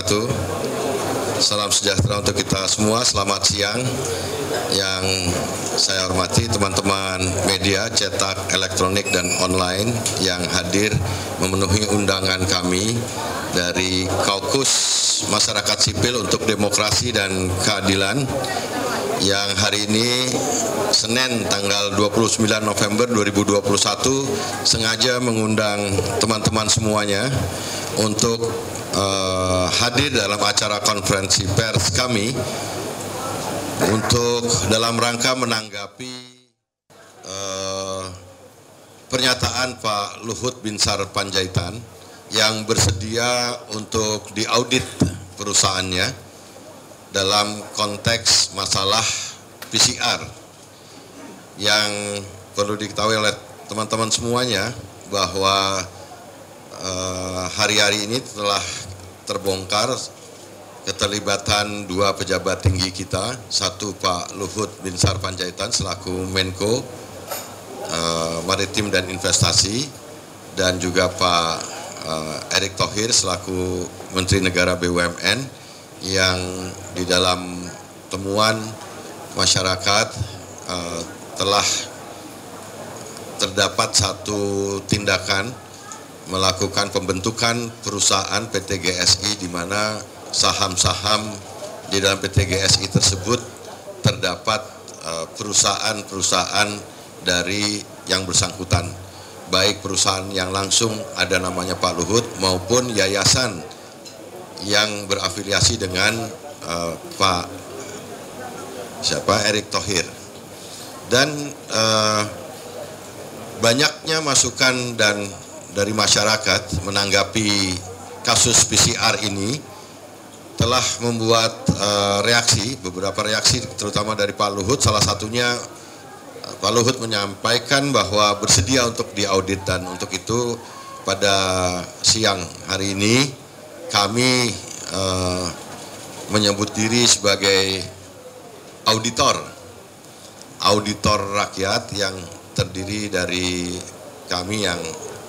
wabarakatuh. Salam sejahtera untuk kita semua. Selamat siang. Yang saya hormati teman-teman media cetak, elektronik, dan online yang hadir memenuhi undangan kami dari Kaukus Masyarakat Sipil untuk Demokrasi dan Keadilan yang hari ini Senin tanggal 29 November 2021 sengaja mengundang teman-teman semuanya untuk hadir dalam acara konferensi pers kami untuk dalam rangka menanggapi pernyataan Pak Luhut Binsar Panjaitan yang bersedia untuk diaudit perusahaannya dalam konteks masalah PCR yang perlu diketahui oleh teman-teman semuanya bahwa hari-hari ini telah terbongkar keterlibatan dua pejabat tinggi kita, satu Pak Luhut Binsar Panjaitan selaku Menko Maritim dan Investasi, dan juga Pak Erick Thohir selaku Menteri Negara BUMN yang di dalam temuan masyarakat telah terdapat satu tindakan melakukan pembentukan perusahaan PT GSI di mana saham-saham di dalam PT GSI tersebut terdapat perusahaan-perusahaan dari yang bersangkutan, baik perusahaan yang langsung ada namanya Pak Luhut maupun yayasan yang berafiliasi dengan Pak Erick Thohir. Dan banyaknya masukan dan dari masyarakat menanggapi kasus PCR ini telah membuat beberapa reaksi terutama dari Pak Luhut. Salah satunya Pak Luhut menyampaikan bahwa bersedia untuk diaudit, dan untuk itu pada siang hari ini kami menyebut diri sebagai auditor rakyat yang terdiri dari kami yang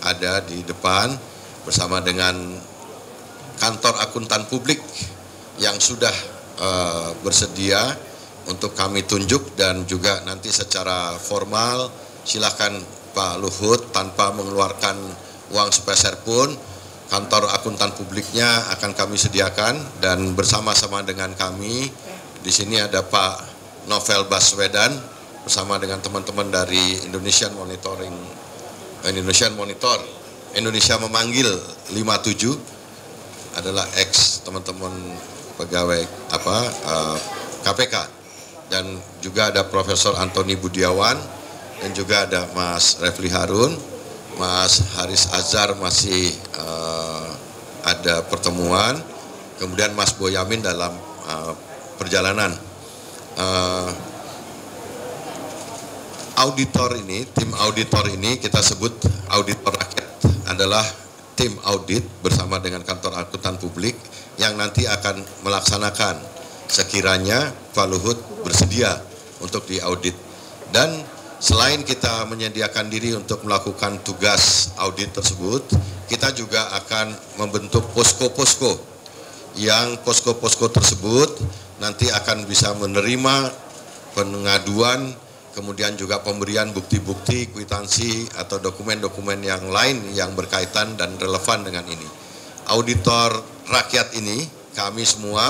ada di depan bersama dengan kantor akuntan publik yang sudah bersedia untuk kami tunjuk, dan juga nanti secara formal silakan Pak Luhut tanpa mengeluarkan uang sepeser pun kantor akuntan publiknya akan kami sediakan. Dan bersama-sama dengan kami di sini ada Pak Novel Baswedan bersama dengan teman-teman dari Indonesia Memanggil 57 adalah ex teman-teman pegawai KPK, dan juga ada Profesor Antoni Budiawan, dan juga ada Mas Refli Harun, Mas Haris Azhar masih ada pertemuan, kemudian Mas Boyamin dalam perjalanan. Tim auditor ini kita sebut auditor rakyat, adalah tim audit bersama dengan kantor akuntan publik yang nanti akan melaksanakan sekiranya Pak Luhut bersedia untuk diaudit. Dan selain kita menyediakan diri untuk melakukan tugas audit tersebut, kita juga akan membentuk posko-posko, yang posko-posko tersebut nanti akan bisa menerima pengaduan, kemudian juga pemberian bukti-bukti, kwitansi, atau dokumen-dokumen yang lain yang berkaitan dan relevan dengan ini. Auditor rakyat ini, kami semua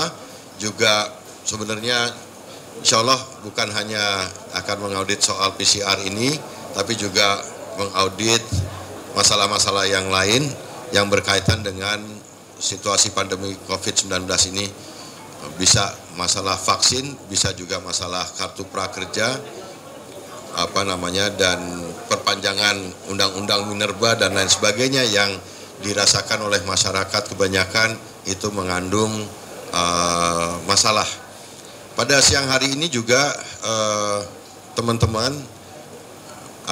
juga sebenarnya insya Allah bukan hanya akan mengaudit soal PCR ini, tapi juga mengaudit masalah-masalah yang lain yang berkaitan dengan situasi pandemi COVID-19 ini. Bisa masalah vaksin, bisa juga masalah kartu prakerja, dan perpanjangan undang-undang Minerba dan lain sebagainya yang dirasakan oleh masyarakat kebanyakan itu mengandung masalah. Pada siang hari ini juga teman-teman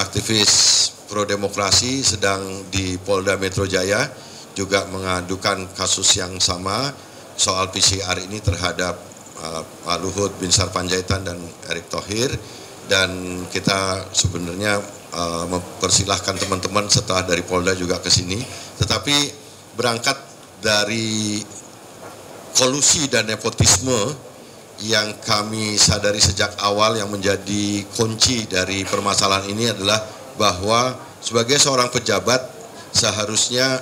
aktivis pro demokrasi sedang di Polda Metro Jaya juga mengadukan kasus yang sama soal PCR ini terhadap Pak Luhut Binsar Panjaitan dan Erick Thohir. Dan kita sebenarnya mempersilahkan teman-teman setelah dari Polda juga ke sini. Tetapi berangkat dari kolusi dan nepotisme yang kami sadari sejak awal yang menjadi kunci dari permasalahan ini adalah bahwa sebagai seorang pejabat seharusnya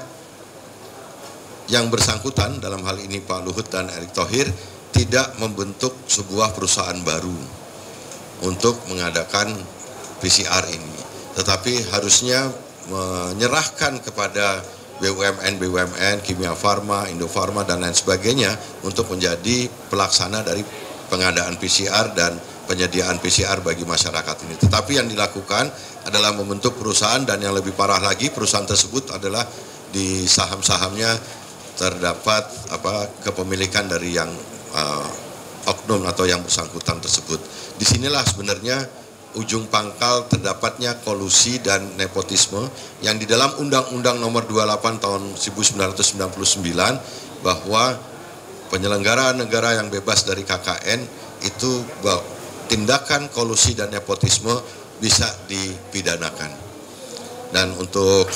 yang bersangkutan dalam hal ini Pak Luhut dan Erick Thohir tidak membentuk sebuah perusahaan baru untuk mengadakan PCR ini, tetapi harusnya menyerahkan kepada BUMN, Kimia Farma, Indofarma dan lain sebagainya untuk menjadi pelaksana dari pengadaan PCR dan penyediaan PCR bagi masyarakat ini. Tetapi yang dilakukan adalah membentuk perusahaan, dan yang lebih parah lagi perusahaan tersebut adalah di saham-sahamnya terdapat kepemilikan dari yang oknum atau yang bersangkutan tersebut. Disinilah sebenarnya ujung pangkal terdapatnya kolusi dan nepotisme yang di dalam Undang-Undang Nomor 28 tahun 1999 bahwa penyelenggara negara yang bebas dari KKN itu tindakan kolusi dan nepotisme bisa dipidanakan. Dan untuk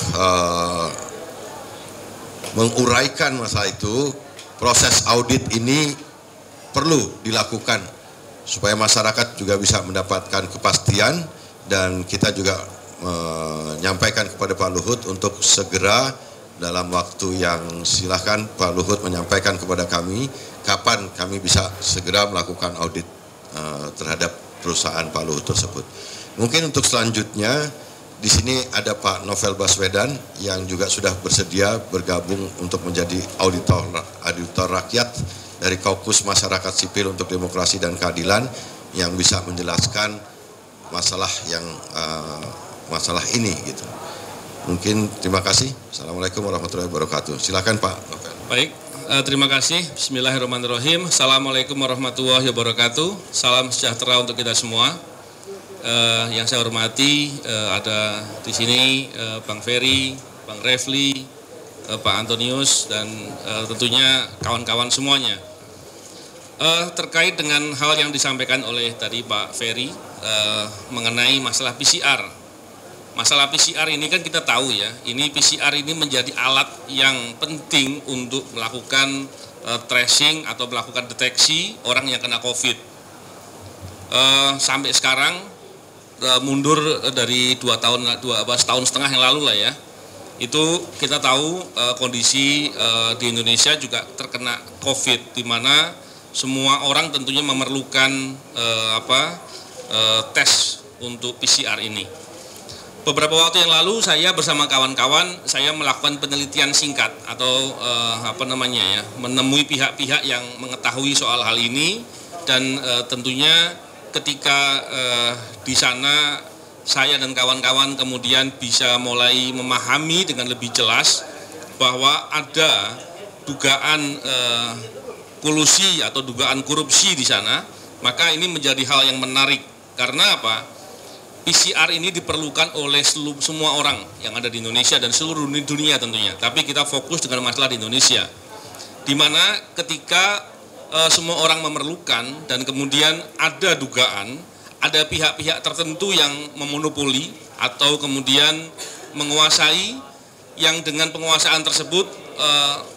menguraikan masalah itu, proses audit ini perlu dilakukan supaya masyarakat juga bisa mendapatkan kepastian, dan kita juga menyampaikan kepada Pak Luhut untuk segera dalam waktu yang silahkan Pak Luhut menyampaikan kepada kami kapan kami bisa segera melakukan audit terhadap perusahaan Pak Luhut tersebut. Mungkin untuk selanjutnya di sini ada Pak Novel Baswedan yang juga sudah bersedia bergabung untuk menjadi auditor rakyat dari Kaukus Masyarakat Sipil untuk Demokrasi dan Keadilan yang bisa menjelaskan masalah ini gitu. Mungkin terima kasih. Assalamualaikum warahmatullahi wabarakatuh. Silakan Pak Novel. Baik, terima kasih. Bismillahirrahmanirrahim. Assalamualaikum warahmatullahi wabarakatuh. Salam sejahtera untuk kita semua. Yang saya hormati ada di sini Bang Ferry, Bang Refli, Pak Antonius, dan tentunya kawan-kawan semuanya. Terkait dengan hal yang disampaikan oleh tadi Pak Ferry mengenai masalah PCR. Masalah PCR ini kan kita tahu ya, ini PCR ini menjadi alat yang penting untuk melakukan tracing atau melakukan deteksi orang yang kena COVID. Sampai sekarang mundur dari setahun setengah yang lalu lah ya. Itu kita tahu kondisi di Indonesia juga terkena COVID, di mana semua orang tentunya memerlukan tes untuk PCR ini. Beberapa waktu yang lalu saya bersama kawan-kawan saya melakukan penelitian singkat atau menemui pihak-pihak yang mengetahui soal hal ini, dan tentunya ketika di sana saya dan kawan-kawan kemudian bisa mulai memahami dengan lebih jelas bahwa ada dugaan kolusi atau dugaan korupsi di sana, maka ini menjadi hal yang menarik. Karena apa? PCR ini diperlukan oleh semua orang yang ada di Indonesia dan seluruh dunia tentunya. Tapi kita fokus dengan masalah di Indonesia, di mana ketika semua orang memerlukan dan kemudian ada dugaan, ada pihak-pihak tertentu yang memonopoli atau kemudian menguasai, yang dengan penguasaan tersebut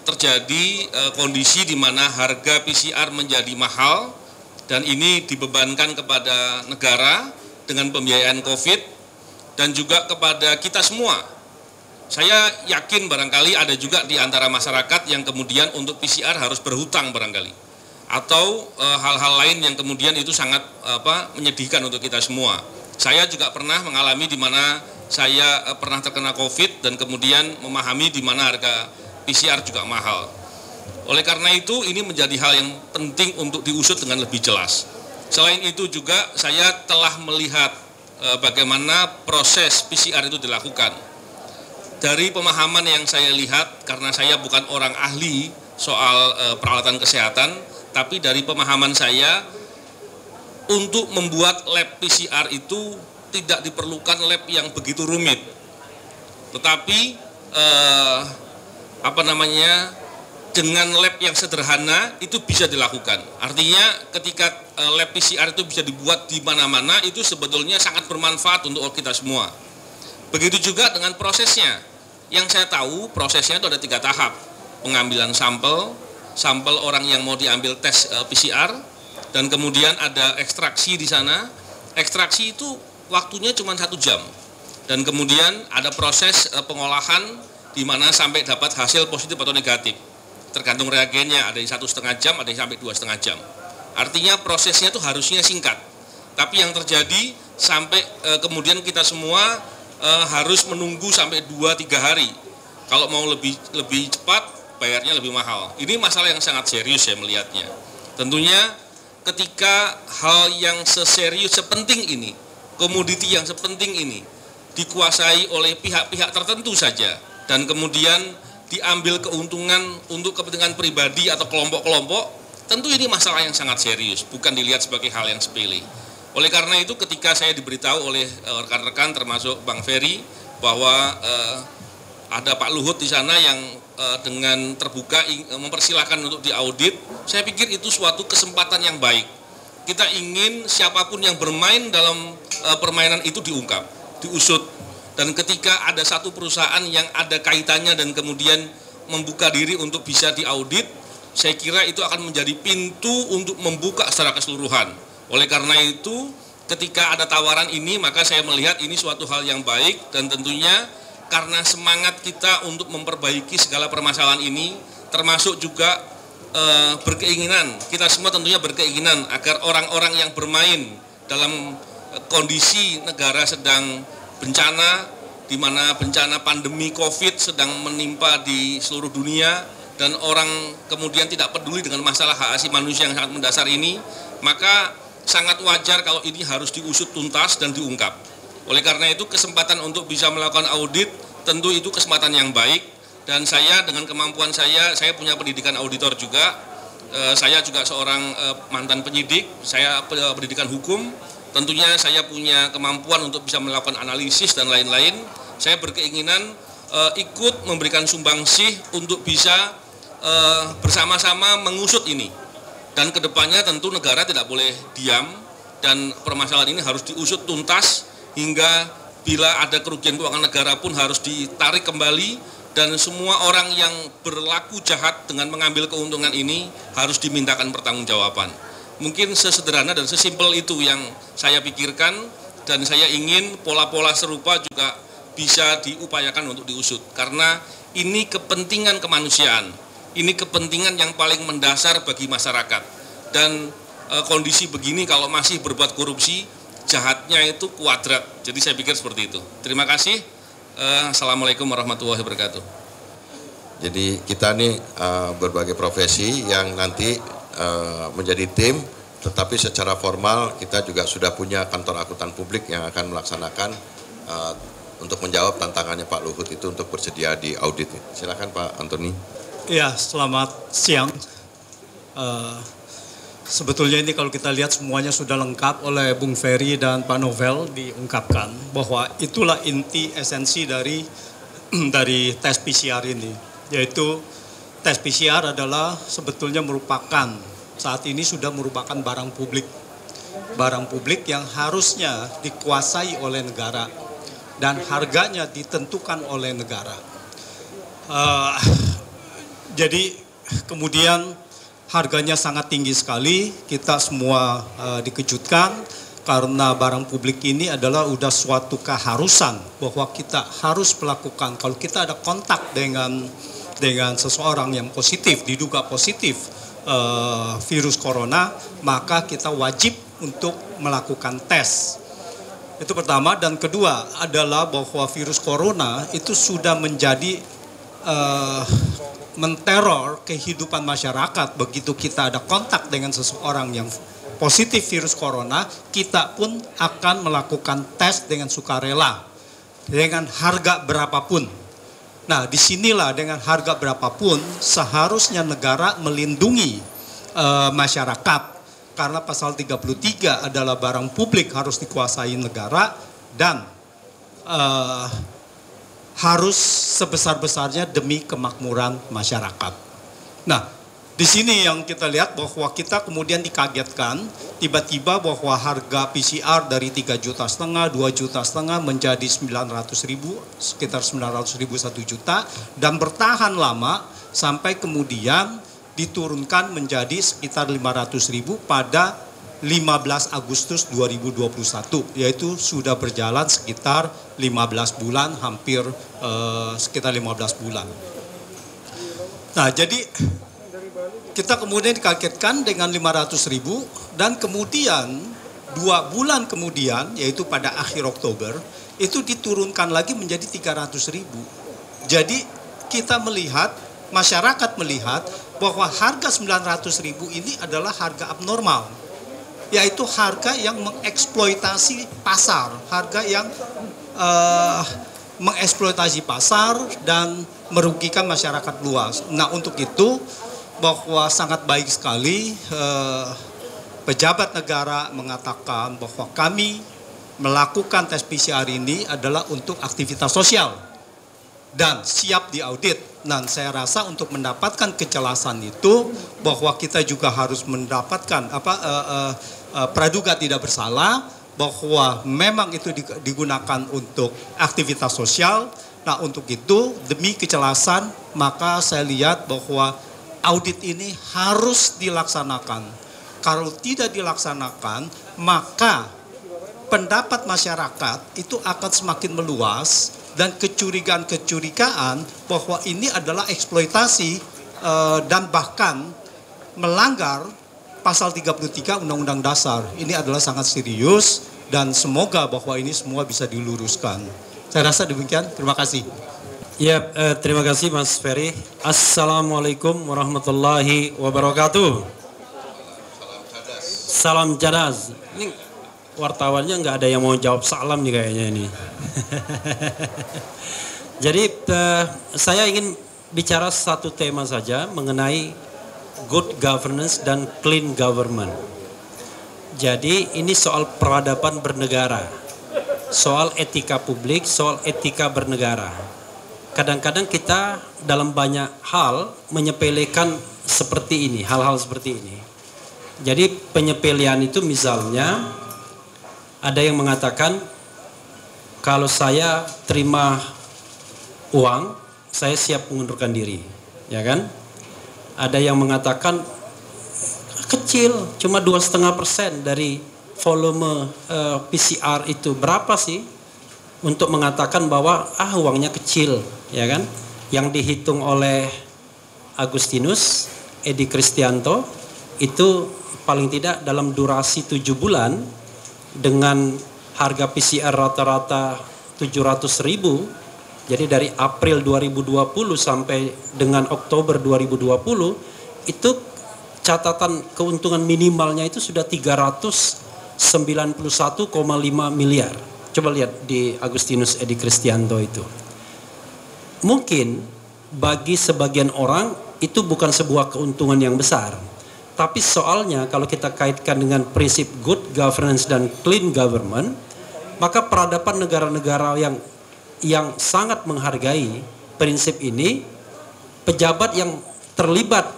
terjadi kondisi di mana harga PCR menjadi mahal, dan ini dibebankan kepada negara dengan pembiayaan COVID dan juga kepada kita semua. Saya yakin barangkali ada juga di antara masyarakat yang kemudian untuk PCR harus berhutang barangkali, atau hal-hal lain yang kemudian itu sangat menyedihkan untuk kita semua. Saya juga pernah mengalami di mana saya pernah terkena COVID dan kemudian memahami di mana harga PCR juga mahal. Oleh karena itu ini menjadi hal yang penting untuk diusut dengan lebih jelas. Selain itu juga saya telah melihat bagaimana proses PCR itu dilakukan. Dari pemahaman yang saya lihat, karena saya bukan orang ahli soal peralatan kesehatan, tapi dari pemahaman saya, untuk membuat lab PCR itu tidak diperlukan lab yang begitu rumit. Tetapi dengan lab yang sederhana itu bisa dilakukan. Artinya ketika lab PCR itu bisa dibuat di mana-mana, itu sebetulnya sangat bermanfaat untuk kita semua. Begitu juga dengan prosesnya. Yang saya tahu prosesnya itu ada 3 tahap. Pengambilan sampel, sampel orang yang mau diambil tes PCR, dan kemudian ada ekstraksi di sana. Ekstraksi itu waktunya cuma 1 jam, dan kemudian ada proses pengolahan di mana sampai dapat hasil positif atau negatif. Tergantung reagennya, ada yang 1,5 jam, ada yang sampai 2,5 jam. Artinya prosesnya itu harusnya singkat, tapi yang terjadi sampai kemudian kita semua harus menunggu sampai 2-3 hari. Kalau mau lebih cepat, bayarnya lebih mahal. Ini masalah yang sangat serius saya melihatnya. Tentunya ketika hal yang seserius, sepenting ini, komoditi yang sepenting ini dikuasai oleh pihak-pihak tertentu saja, dan kemudian diambil keuntungan untuk kepentingan pribadi atau kelompok-kelompok, tentu ini masalah yang sangat serius, bukan dilihat sebagai hal yang sepele. Oleh karena itu ketika saya diberitahu oleh rekan-rekan termasuk Bang Ferry bahwa ada Pak Luhut di sana yang dengan terbuka mempersilahkan untuk diaudit, saya pikir itu suatu kesempatan yang baik. Kita ingin siapapun yang bermain dalam permainan itu diungkap, diusut. Dan ketika ada satu perusahaan yang ada kaitannya dan kemudian membuka diri untuk bisa diaudit, saya kira itu akan menjadi pintu untuk membuka secara keseluruhan. Oleh karena itu, ketika ada tawaran ini, maka saya melihat ini suatu hal yang baik, dan tentunya karena semangat kita untuk memperbaiki segala permasalahan ini, termasuk juga berkeinginan, kita semua tentunya berkeinginan agar orang-orang yang bermain dalam kondisi negara sedang bencana, di mana bencana pandemi COVID sedang menimpa di seluruh dunia, dan orang kemudian tidak peduli dengan masalah hak asasi manusia yang sangat mendasar ini, maka sangat wajar kalau ini harus diusut tuntas dan diungkap. Oleh karena itu kesempatan untuk bisa melakukan audit tentu itu kesempatan yang baik, dan saya dengan kemampuan saya punya pendidikan auditor juga, saya juga seorang mantan penyidik, saya pendidikan hukum, tentunya saya punya kemampuan untuk bisa melakukan analisis dan lain-lain. Saya berkeinginan ikut memberikan sumbangsih untuk bisa bersama-sama mengusut ini. Dan kedepannya tentu negara tidak boleh diam, dan permasalahan ini harus diusut tuntas hingga bila ada kerugian keuangan negara pun harus ditarik kembali, dan semua orang yang berlaku jahat dengan mengambil keuntungan ini harus dimintakan pertanggungjawaban. Mungkin sesederhana dan sesimpel itu yang saya pikirkan, dan saya ingin pola-pola serupa juga bisa diupayakan untuk diusut, karena ini kepentingan kemanusiaan. Ini kepentingan yang paling mendasar bagi masyarakat, dan kondisi begini kalau masih berbuat korupsi, jahatnya itu kuadrat. Jadi saya pikir seperti itu. Terima kasih. Assalamualaikum warahmatullahi wabarakatuh. Jadi kita nih berbagai profesi yang nanti menjadi tim, tetapi secara formal kita juga sudah punya kantor akuntan publik yang akan melaksanakan untuk menjawab tantangannya Pak Luhut itu untuk bersedia di audit. Silakan Pak Antoni. Ya, selamat siang. Sebetulnya ini kalau kita lihat semuanya sudah lengkap oleh Bung Ferry dan Pak Novel diungkapkan bahwa itulah inti esensi dari tes PCR ini, yaitu tes PCR adalah sebetulnya merupakan saat ini sudah merupakan barang publik yang harusnya dikuasai oleh negara dan harganya ditentukan oleh negara. Jadi kemudian harganya sangat tinggi sekali, kita semua dikejutkan karena barang publik ini adalah udah suatu keharusan bahwa kita harus melakukan, kalau kita ada kontak dengan seseorang yang positif, diduga positif virus corona, maka kita wajib untuk melakukan tes. Itu pertama, dan kedua adalah bahwa virus corona itu sudah menjadi menteror kehidupan masyarakat. Begitu kita ada kontak dengan seseorang yang positif virus corona, kita pun akan melakukan tes dengan sukarela dengan harga berapapun. Nah, disinilah dengan harga berapapun seharusnya negara melindungi masyarakat, karena pasal 33 adalah barang publik harus dikuasai negara dan harus sebesar-besarnya demi kemakmuran masyarakat. Nah, di sini yang kita lihat bahwa kita kemudian dikagetkan tiba-tiba bahwa harga PCR dari 3,5 juta, 2,5 juta menjadi 900.000, sekitar 900.000 1 juta, dan bertahan lama sampai kemudian diturunkan menjadi sekitar 500.000 pada 15 Agustus 2021, yaitu sudah berjalan sekitar 15 bulan, hampir sekitar 15 bulan. Nah, jadi kita kemudian dikagetkan dengan 500.000 dan kemudian 2 bulan kemudian, yaitu pada akhir Oktober, itu diturunkan lagi menjadi 300.000. Jadi kita melihat, masyarakat melihat bahwa harga 900.000 ini adalah harga abnormal, yaitu harga yang mengeksploitasi pasar, harga yang mengeksploitasi pasar dan merugikan masyarakat luas. Nah, untuk itu bahwa sangat baik sekali pejabat negara mengatakan bahwa kami melakukan tes PCR ini adalah untuk aktivitas sosial dan siap diaudit. Dan saya rasa untuk mendapatkan kejelasan itu bahwa kita juga harus mendapatkan praduga tidak bersalah, bahwa memang itu digunakan untuk aktivitas sosial. Nah, untuk itu demi kejelasan maka saya lihat bahwa audit ini harus dilaksanakan. Kalau tidak dilaksanakan maka pendapat masyarakat itu akan semakin meluas dan kecurigaan-kecurigaan bahwa ini adalah eksploitasi dan bahkan melanggar pasal 33 Undang-Undang Dasar. Ini adalah sangat serius dan semoga bahwa ini semua bisa diluruskan. Saya rasa demikian. Terima kasih. Ya, terima kasih Mas Ferry. Assalamualaikum warahmatullahi wabarakatuh. Salam cadas. Ini wartawannya nggak ada yang mau jawab salam nih kayaknya ini. Jadi saya ingin bicara satu tema saja mengenai good governance dan clean government. Jadi ini soal peradaban bernegara, soal etika publik, soal etika bernegara. Kadang-kadang kita dalam banyak hal menyepelekan seperti ini, hal-hal seperti ini. Jadi penyepelean itu misalnya ada yang mengatakan kalau saya terima uang, saya siap mengundurkan diri, ya kan? Ada yang mengatakan kecil, cuma 2,5% dari volume PCR itu. Berapa sih untuk mengatakan bahwa uangnya kecil, ya kan? Yang dihitung oleh Agustinus Edi Kristianto itu paling tidak dalam durasi 7 bulan dengan harga PCR rata-rata 700.000. Jadi dari April 2020 sampai dengan Oktober 2020 itu catatan keuntungan minimalnya itu sudah 391,5 miliar. Coba lihat di Agustinus Edi Kristianto itu. Mungkin bagi sebagian orang itu bukan sebuah keuntungan yang besar. Tapi soalnya kalau kita kaitkan dengan prinsip good governance dan clean government, maka peradaban negara-negara yang sangat menghargai prinsip ini, pejabat yang terlibat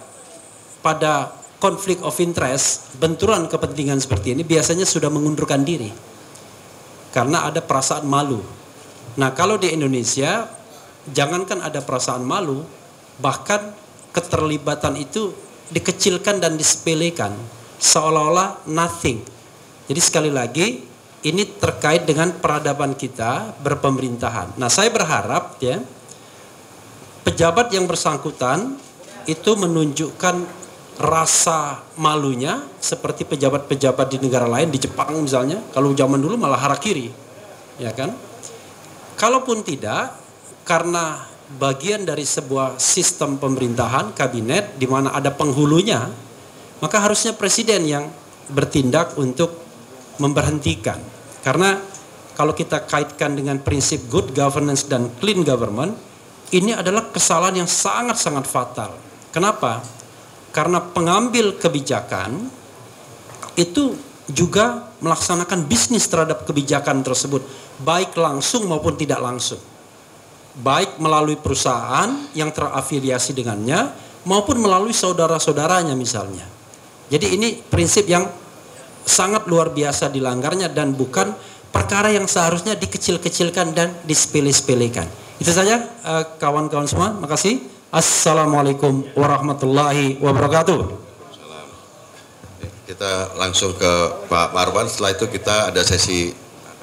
pada konflik of interest, benturan kepentingan seperti ini biasanya sudah mengundurkan diri karena ada perasaan malu. Nah, kalau di Indonesia jangankan ada perasaan malu, bahkan keterlibatan itu dikecilkan dan disepelekan seolah-olah nothing. Jadi sekali lagi ini terkait dengan peradaban kita berpemerintahan. Nah, saya berharap ya pejabat yang bersangkutan itu menunjukkan rasa malunya seperti pejabat-pejabat di negara lain, di Jepang misalnya. Kalau zaman dulu malah harakiri, ya kan? Kalaupun tidak, karena bagian dari sebuah sistem pemerintahan kabinet di mana ada penghulunya, maka harusnya presiden yang bertindak untuk memberhentikan. Karena kalau kita kaitkan dengan prinsip good governance dan clean government, ini adalah kesalahan yang sangat-sangat fatal. Kenapa? Karena pengambil kebijakan itu juga melaksanakan bisnis terhadap kebijakan tersebut, baik langsung maupun tidak langsung. Baik melalui perusahaan yang terafiliasi dengannya maupun melalui saudara-saudaranya misalnya. Jadi ini prinsip yang sangat luar biasa dilanggarnya dan bukan perkara yang seharusnya dikecil-kecilkan dan disepele-sepelekan. Itu saja kawan-kawan semua, makasih. Assalamualaikum warahmatullahi wabarakatuh. Kita langsung ke Pak Marwan. Setelah itu kita ada sesi,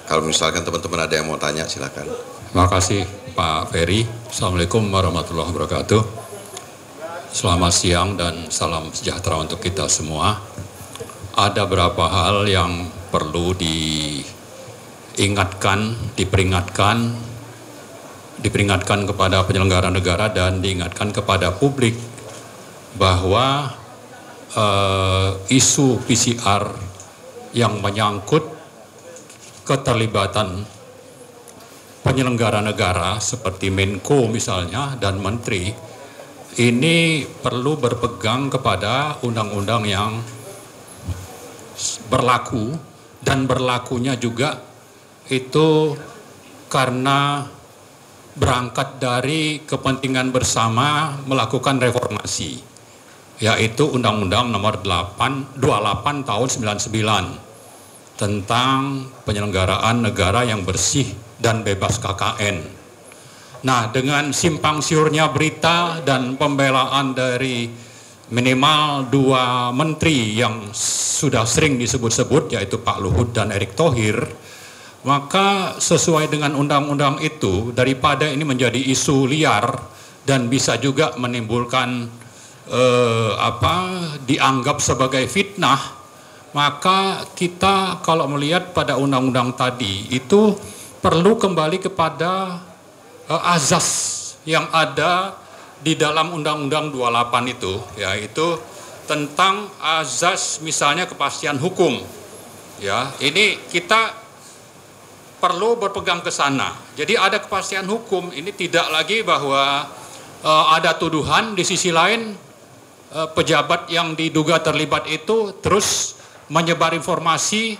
kalau misalkan teman-teman ada yang mau tanya, silakan. Terima kasih Pak Ferry. Assalamualaikum warahmatullahi wabarakatuh. Selamat siang dan salam sejahtera untuk kita semua. Ada beberapa hal yang perlu diingatkan, diperingatkan kepada penyelenggara negara dan diingatkan kepada publik bahwa isu PCR yang menyangkut keterlibatan penyelenggara negara seperti Menko misalnya dan Menteri ini perlu berpegang kepada undang-undang yang berlaku, dan berlakunya juga itu karena berangkat dari kepentingan bersama melakukan reformasi, yaitu Undang-Undang Nomor 28 tahun 99 tentang penyelenggaraan negara yang bersih dan bebas KKN. Nah, dengan simpang siurnya berita dan pembelaan dari minimal 2 menteri yang sudah sering disebut-sebut, yaitu Pak Luhut dan Erick Thohir, maka sesuai dengan undang-undang itu, daripada ini menjadi isu liar dan bisa juga menimbulkan dianggap sebagai fitnah, maka kita kalau melihat pada undang-undang tadi itu perlu kembali kepada azas yang ada di dalam Undang-Undang 28 itu, yaitu tentang azas misalnya kepastian hukum. Ya, ini kita perlu berpegang ke sana. Jadi ada kepastian hukum, ini tidak lagi bahwa ada tuduhan, di sisi lain pejabat yang diduga terlibat itu terus menyebar informasi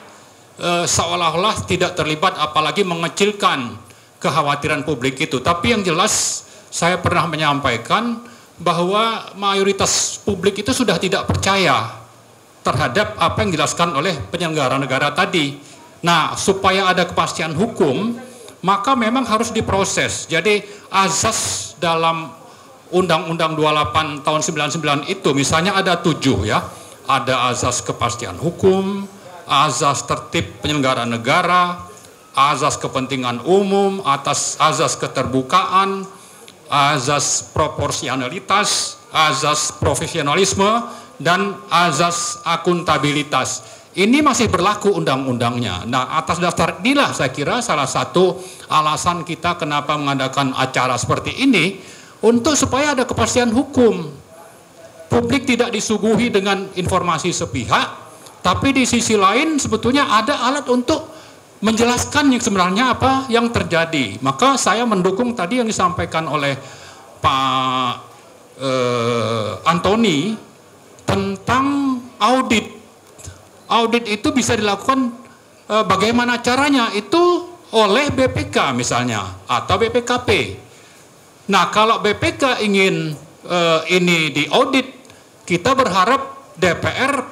seolah-olah tidak terlibat, apalagi mengecilkan kekhawatiran publik itu. Tapi yang jelas saya pernah menyampaikan bahwa mayoritas publik itu sudah tidak percaya terhadap apa yang dijelaskan oleh penyelenggara negara tadi. Nah, supaya ada kepastian hukum, maka memang harus diproses. Jadi azas dalam Undang-Undang 28 tahun 99 itu misalnya ada 7 ya. Ada azas kepastian hukum, azas tertib penyelenggara negara, azas kepentingan umum, azas keterbukaan, azas proporsionalitas, azas profesionalisme, dan azas akuntabilitas. Ini masih berlaku undang-undangnya. Nah, atas dasar inilah saya kira salah satu alasan kita kenapa mengadakan acara seperti ini, untuk supaya ada kepastian hukum. Publik tidak disuguhi dengan informasi sepihak, tapi di sisi lain sebetulnya ada alat untuk menjelaskan yang sebenarnya apa yang terjadi. Maka saya mendukung tadi yang disampaikan oleh Pak Antoni tentang audit. Audit itu bisa dilakukan bagaimana caranya, itu oleh BPK misalnya atau BPKP. Nah, kalau BPK ingin ini diaudit, kita berharap DPR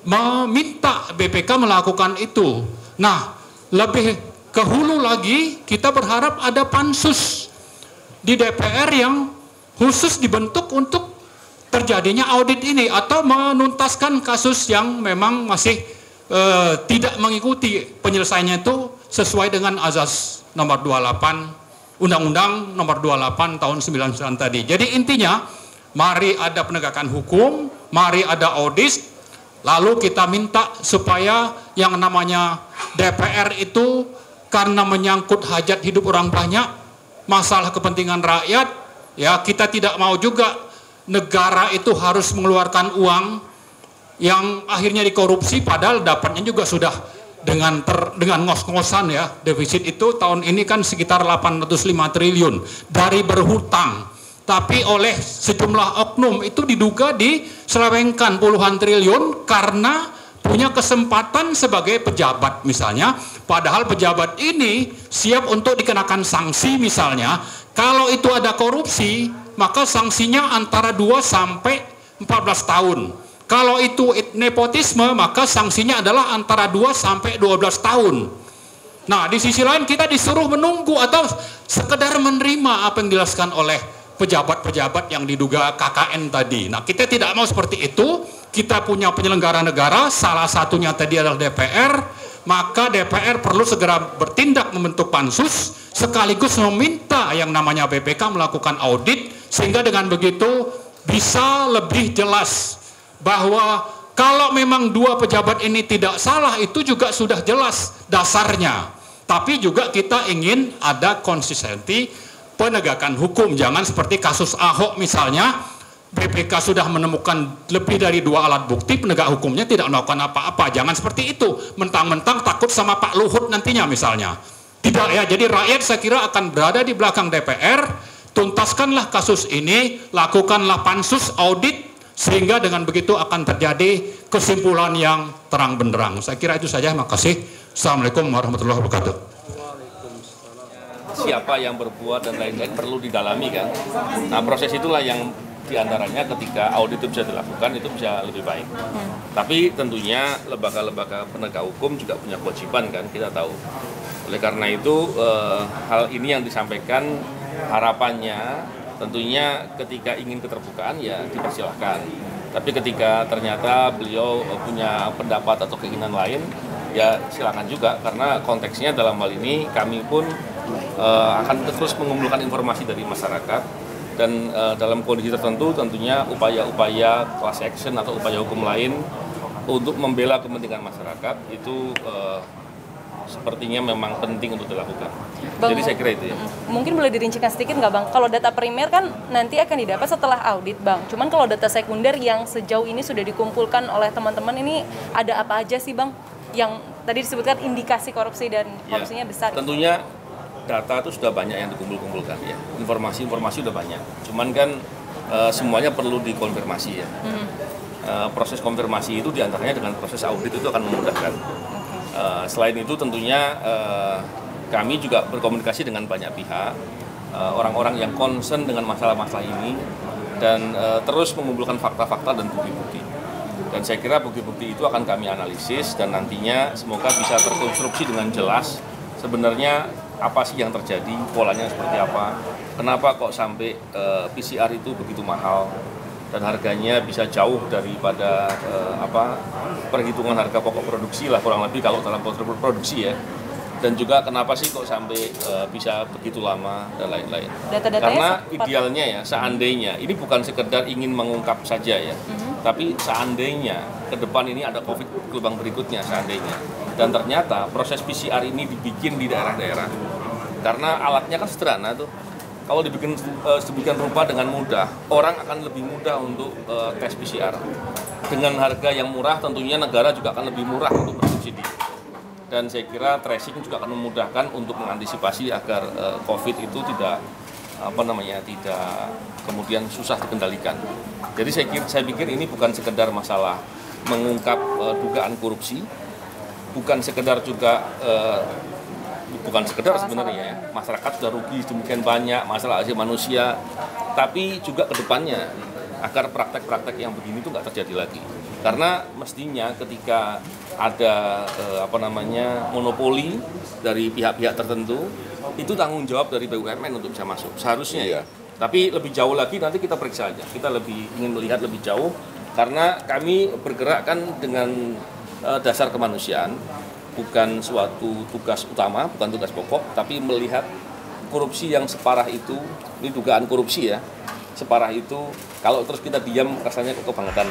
meminta BPK melakukan itu. Nah, lebih ke hulu lagi, kita berharap ada pansus di DPR yang khusus dibentuk untuk terjadinya audit ini, atau menuntaskan kasus yang memang masih tidak mengikuti penyelesaiannya itu sesuai dengan azas nomor 28 Undang-Undang nomor 28 tahun 99 tadi. Jadi intinya, mari ada penegakan hukum, mari ada audit, lalu kita minta supaya yang namanya DPR itu karena menyangkut hajat hidup orang banyak, masalah kepentingan rakyat, ya kita tidak mau juga negara itu harus mengeluarkan uang yang akhirnya dikorupsi, padahal dapatnya juga sudah dengan ngos-ngosan ya. Defisit itu tahun ini kan sekitar 805 triliun dari berhutang, tapi oleh sejumlah oknum itu diduga diselewengkan puluhan triliun karena punya kesempatan sebagai pejabat misalnya, padahal pejabat ini siap untuk dikenakan sanksi misalnya. Kalau itu ada korupsi, maka sanksinya antara 2 sampai 14 tahun. Kalau itu nepotisme, maka sanksinya adalah antara 2 sampai 12 tahun. Nah, di sisi lain kita disuruh menunggu atau sekedar menerima apa yang dijelaskan oleh pejabat-pejabat yang diduga KKN tadi. Nah, kita tidak mau seperti itu. Kita punya penyelenggara negara, salah satunya tadi adalah DPR, maka DPR perlu segera bertindak membentuk pansus, sekaligus meminta yang namanya BPK melakukan audit, sehingga dengan begitu bisa lebih jelas bahwa kalau memang dua pejabat ini tidak salah, itu juga sudah jelas dasarnya. Tapi juga kita ingin ada konsistensi penegakan hukum. Jangan seperti kasus Ahok misalnya, BPK sudah menemukan lebih dari 2 alat bukti, penegak hukumnya tidak melakukan apa-apa. Jangan seperti itu, mentang-mentang takut sama Pak Luhut nantinya misalnya. Tidak ya, jadi rakyat saya kira akan berada di belakang DPR, tuntaskanlah kasus ini, lakukanlah pansus audit, sehingga dengan begitu akan terjadi kesimpulan yang terang benderang. Saya kira itu saja, makasih. Assalamualaikum warahmatullahi wabarakatuh. Siapa yang berbuat dan lain-lain perlu didalami kan. Nah, proses itulah yang diantaranya ketika audit itu bisa dilakukan, itu bisa lebih baik. Tapi tentunya lembaga-lembaga penegak hukum juga punya kewajiban kan, kita tahu. Oleh karena itu hal ini yang disampaikan, harapannya tentunya ketika ingin keterbukaan ya dipersilahkan. Tapi ketika ternyata beliau punya pendapat atau keinginan lain, ya silakan juga, karena konteksnya dalam hal ini kami pun akan terus mengumpulkan informasi dari masyarakat. Dan dalam kondisi tertentu tentunya upaya-upaya class action atau upaya hukum lain untuk membela kepentingan masyarakat itu sepertinya memang penting untuk dilakukan. Bang, jadi saya kira itu ya. Mungkin boleh dirincikan sedikit nggak Bang? Kalau data primer kan nanti akan didapat setelah audit Bang. Cuman kalau data sekunder yang sejauh ini sudah dikumpulkan oleh teman-teman ini ada apa aja sih Bang? Yang tadi disebutkan indikasi korupsi dan korupsinya besar. Tentunya data itu sudah banyak yang dikumpul-kumpulkan ya, informasi sudah banyak. Cuman kan semuanya perlu dikonfirmasi ya. Proses konfirmasi itu diantaranya dengan proses audit itu akan memudahkan. Selain itu tentunya kami juga berkomunikasi dengan banyak pihak, orang-orang yang concern dengan masalah-masalah ini, dan terus mengumpulkan fakta-fakta dan bukti-bukti. Dan saya kira bukti-bukti itu akan kami analisis dan nantinya semoga bisa terkonstruksi dengan jelas sebenarnya apa sih yang terjadi, polanya seperti apa, kenapa kok sampai PCR itu begitu mahal dan harganya bisa jauh daripada perhitungan harga pokok produksi lah kurang lebih kalau dalam produksi ya, dan juga kenapa sih kok sampai bisa begitu lama dan lain-lain. Karena idealnya ya, seandainya ini bukan sekedar ingin mengungkap saja ya, tapi seandainya ke depan ini ada COVID gelombang berikutnya seandainya, dan ternyata proses PCR ini dibikin di daerah-daerah, karena alatnya kan sederhana tuh, kalau dibikin sedemikian rupa dengan mudah, orang akan lebih mudah untuk tes PCR. Dengan harga yang murah tentunya negara juga akan lebih murah untuk bersubsidi. Dan saya kira tracing juga akan memudahkan untuk mengantisipasi agar COVID itu tidak tidak kemudian susah dikendalikan. Jadi saya pikir ini bukan sekedar masalah mengungkap dugaan korupsi, bukan sekedar sebenarnya ya, masyarakat sudah rugi demikian banyak, masalah asasi manusia, tapi juga ke depannya agar praktek-praktek yang begini itu nggak terjadi lagi. Karena mestinya ketika ada monopoli dari pihak-pihak tertentu, itu tanggung jawab dari BUMN untuk bisa masuk, seharusnya ya. Tapi lebih jauh lagi nanti kita periksa aja, kita ingin melihat lebih jauh, karena kami bergerak kan dengan dasar kemanusiaan, bukan suatu tugas utama, bukan tugas pokok, tapi melihat korupsi yang separah itu, ini dugaan korupsi ya, separah itu, kalau terus kita diam rasanya kebangetan.